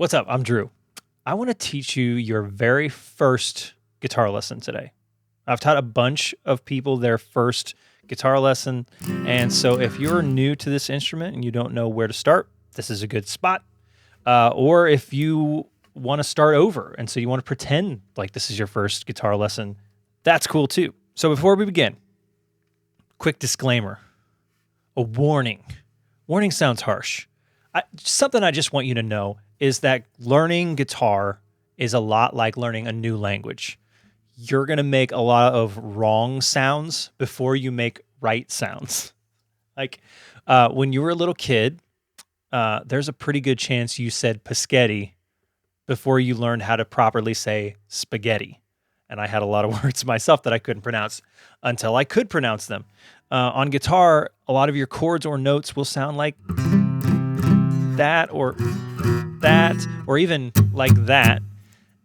What's up? I'm Drew. I want to teach you your very first guitar lesson today. I've taught a bunch of people their first guitar lesson, and so if you're new to this instrument and you don't know where to start, this is a good spot. Or if you want to start over and so you want to pretend like this is your first guitar lesson, that's cool too. So before we begin, quick disclaimer, a warning. Warning sounds harsh. Something I just want you to know is that learning guitar is a lot like learning a new language. You're going to make a lot of wrong sounds before you make right sounds. Like when you were a little kid, there's a pretty good chance you said Paschetti before you learned how to properly say spaghetti. And I had a lot of words myself that I couldn't pronounce until I could pronounce them. On guitar, a lot of your chords or notes will sound like that or even like that.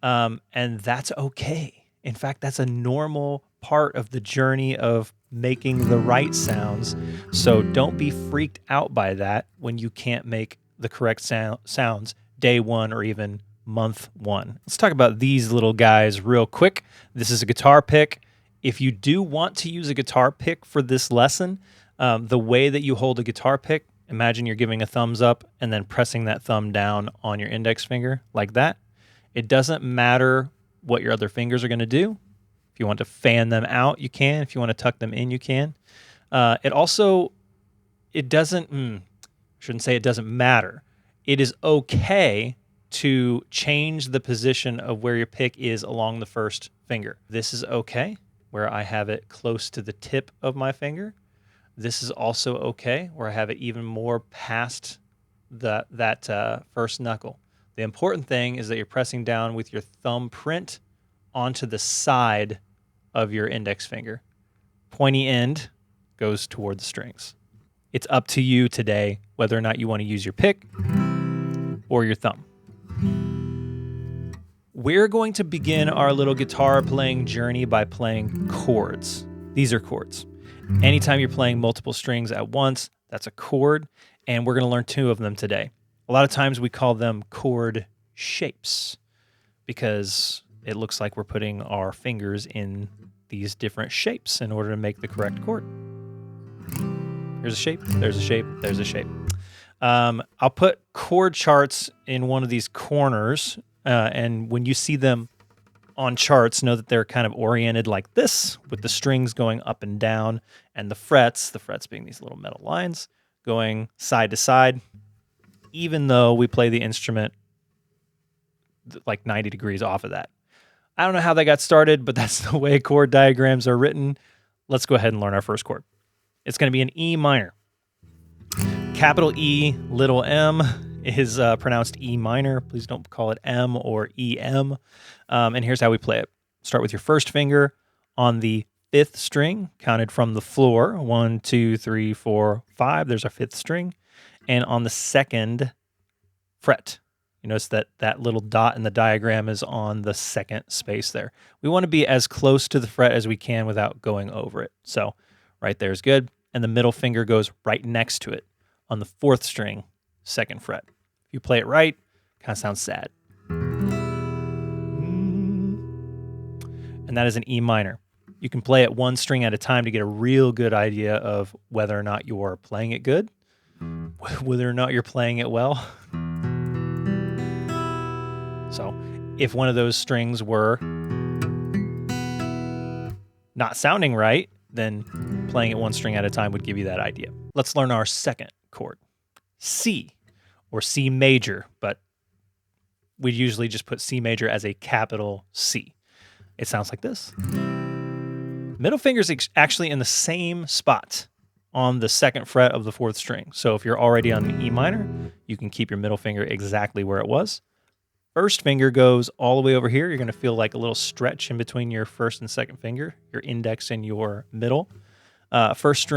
And that's okay. In fact, that's a normal part of the journey of making the right sounds. So don't be freaked out by that when you can't make the correct sounds day one or even month one. Let's talk about these little guys real quick. This is a guitar pick. If you do want to use a guitar pick for this lesson, the way that you hold a guitar pick, imagine you're giving a thumbs up and then pressing that thumb down on your index finger like that. It doesn't matter what your other fingers are going to do. If you want to fan them out, you can. If you want to tuck them in, you can. It doesn't, shouldn't say it doesn't matter. It is okay to change the position of where your pick is along the first finger. This is okay, where I have it close to the tip of my finger. This is also okay, where I have it even more past that first knuckle. The important thing is that you're pressing down with your thumb print onto the side of your index finger. Pointy end goes toward the strings. It's up to you today whether or not you want to use your pick or your thumb. We're going to begin our little guitar playing journey by playing chords. These are chords. Anytime you're playing multiple strings at once, that's a chord, and we're going to learn two of them today. A lot of times we call them chord shapes because it looks like we're putting our fingers in these different shapes in order to make the correct chord. Here's a shape, there's a shape, there's a shape. I'll put chord charts in one of these corners, and when you see them on charts, know that they're kind of oriented like this, with the strings going up and down, and the frets being these little metal lines, going side to side, even though we play the instrument like 90 degrees off of that. I don't know how that got started, but that's the way chord diagrams are written. Let's go ahead and learn our first chord. It's going to be an E minor. Capital E, little m is pronounced E minor. Please don't call it M or EM. And here's how we play it. Start with your first finger on the fifth string, counted from the floor. 1, 2, 3, 4, 5. There's our fifth string. And on the second fret. You notice that that little dot in the diagram is on the second space there. We want to be as close to the fret as we can without going over it. So right there is good. And the middle finger goes right next to it on the fourth string, second fret. If you play it right, kind of sounds sad. And that is an E minor. You can play it one string at a time to get a real good idea of whether or not you're playing it good, whether or not you're playing it well. So if one of those strings were not sounding right, then playing it one string at a time would give you that idea. Let's learn our second chord. C, or C major, but we usually just put C major as a capital C. It sounds like this. Middle finger's actually in the same spot on the second fret of the fourth string. So if you're already on the E minor, you can keep your middle finger exactly where it was. First finger goes all the way over here. You're going to feel like a little stretch in between your first and second finger, your index and your middle. First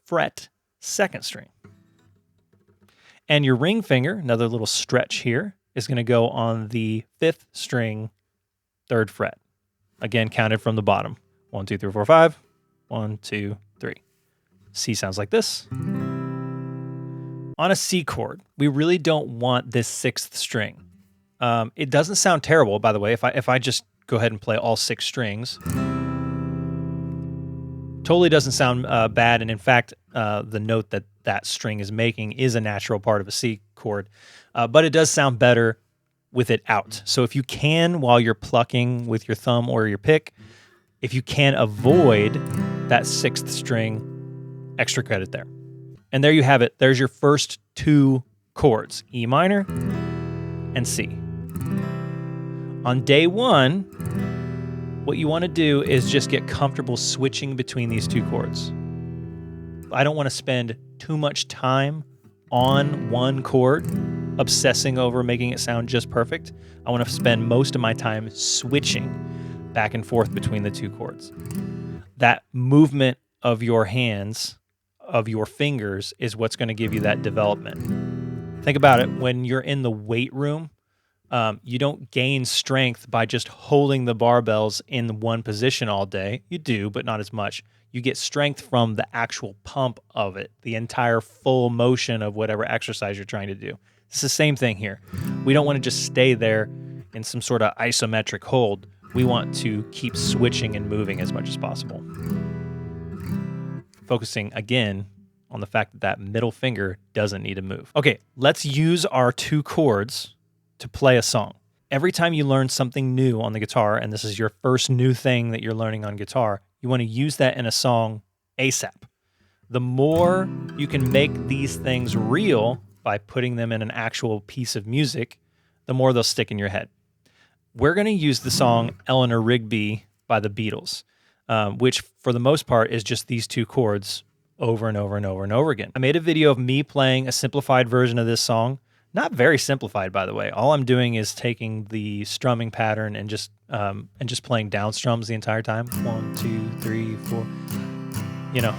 fret, second string. And your ring finger, another little stretch here, is going to go on the fifth string, third fret. Again, counted from the bottom. 1, 2, 3, 4, 5. 1, 2, 3. C sounds like this. On a C chord, we really don't want this sixth string. It doesn't sound terrible, by the way. If I just go ahead and play all 6 strings, totally doesn't sound bad. And in fact, the note that string is making is a natural part of a C chord, but it does sound better with it out. So if you can, while you're plucking with your thumb or your pick, if you can avoid that 6th string, extra credit there. And there you have it. There's your first 2 chords, E minor and C. On day 1, what you want to do is just get comfortable switching between these 2 chords. I don't want to spend too much time on one chord, obsessing over making it sound just perfect. I want to spend most of my time switching back and forth between the 2 chords. That movement of your hands, of your fingers, is what's going to give you that development. Think about it. When you're in the weight room, you don't gain strength by just holding the barbells in one position all day. You do, but not as much. You get strength from the actual pump of it, the entire full motion of whatever exercise you're trying to do. It's the same thing here. We don't want to just stay there in some sort of isometric hold. We want to keep switching and moving as much as possible. Focusing again on the fact that that middle finger doesn't need to move. Okay, let's use our 2 chords to play a song. Every time you learn something new on the guitar, and this is your first new thing that you're learning on guitar, you want to use that in a song ASAP. The more you can make these things real by putting them in an actual piece of music, the more they'll stick in your head. We're going to use the song Eleanor Rigby by the Beatles, which for the most part is just these 2 chords over and over and over and over again. I made a video of me playing a simplified version of this song. Not very simplified, by the way. All I'm doing is taking the strumming pattern and just playing down strums the entire time. 1, 2, 3, 4. You know,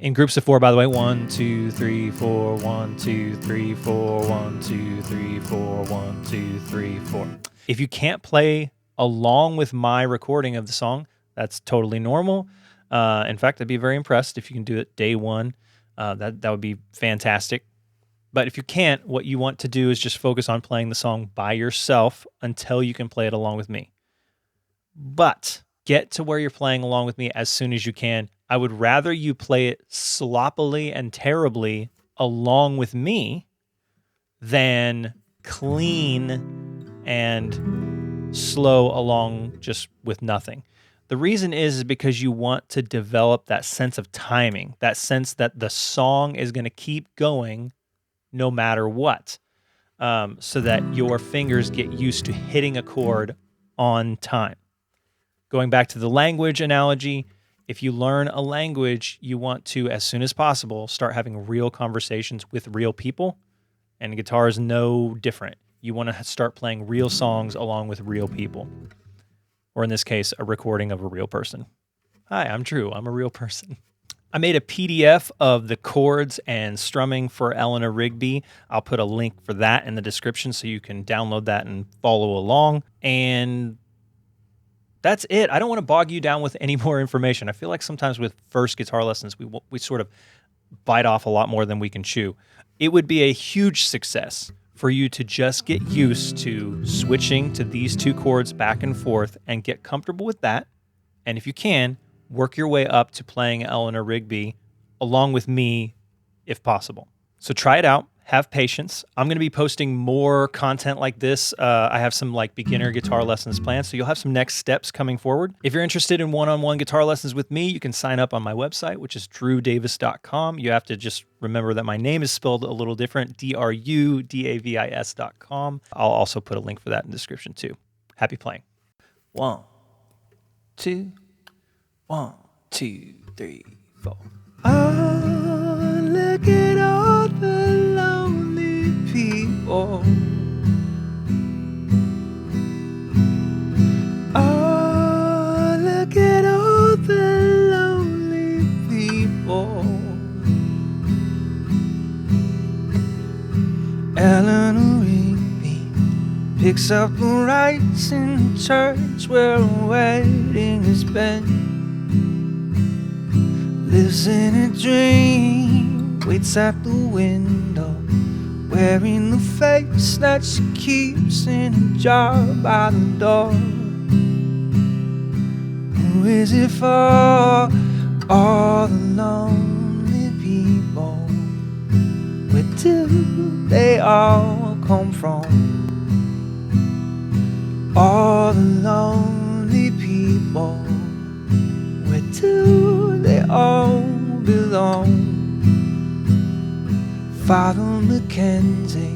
in groups of 4, by the way. 1, 2, 3, 4. 1, 2, 3, 4. 1, 2, 3, 4. 1, 2, 3, 4. If you can't play along with my recording of the song, that's totally normal. In fact, I'd be very impressed if you can do it day 1. That would be fantastic. But if you can't, what you want to do is just focus on playing the song by yourself until you can play it along with me. But get to where you're playing along with me as soon as you can. I would rather you play it sloppily and terribly along with me than clean and slow along just with nothing. The reason is because you want to develop that sense of timing, that sense that the song is going to keep going no matter what, so that your fingers get used to hitting a chord on time. Going back to the language analogy, if you learn a language, you want to, as soon as possible, start having real conversations with real people, and guitar is no different. You want to start playing real songs along with real people, or in this case, a recording of a real person. Hi, I'm Drew. I'm a real person. I made a PDF of the chords and strumming for Eleanor Rigby. I'll put a link for that in the description so you can download that and follow along. And that's it. I don't want to bog you down with any more information. I feel like sometimes with first guitar lessons, we sort of bite off a lot more than we can chew. It would be a huge success for you to just get used to switching to these 2 chords back and forth and get comfortable with that. And if you can, work your way up to playing Eleanor Rigby along with me if possible. So try it out. Have patience. I'm going to be posting more content like this. I have some beginner guitar lessons planned, so you'll have some next steps coming forward. If you're interested in one-on-one guitar lessons with me, you can sign up on my website, which is drewdavis.com. You have to just remember that my name is spelled a little different, DRUDAVIS.com. I'll also put a link for that in the description too. Happy playing. 1, 2, 1, 2, 3, 4. Oh, look at all the lonely people. Oh, look at all the lonely people. Eleanor Rigby picks up the rights in church where a wedding has been. Lives in a dream, waits at the window wearing the face that she keeps in a jar by the door. Who is it for? All the lonely people. Where do they all come from? All the lonely people. Where do they all belong? Father Mackenzie,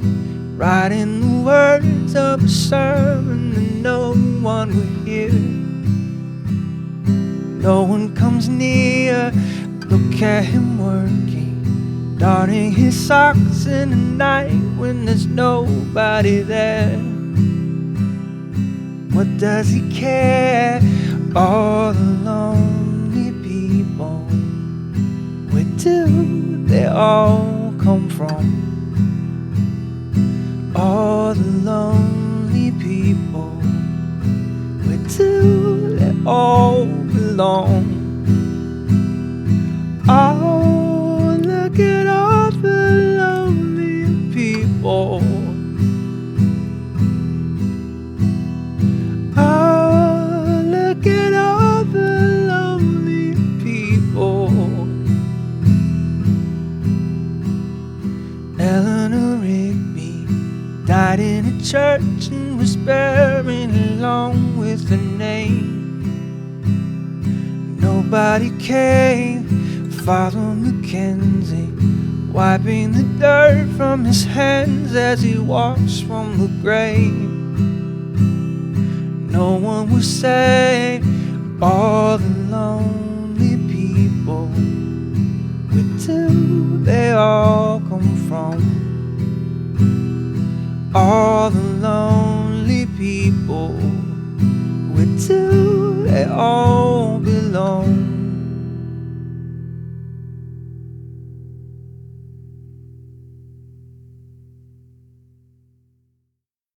writing the words of a sermon that no one will hear. No one comes near. Look at him working, darning his socks in the night when there's nobody there. What does he care? All the lonely people. Where do they all come from? All the lonely people. Where do they all belong? Oh, look at all the lonely people. Oh, look at all the lonely people. Eleanor Rigby died in a church and was buried along with her name. Nobody came. Father Mackenzie, wiping the dirt from his hands as he walks from the grave. No one will save all the lonely people. Where do they all come from? All the lonely people. Where do they all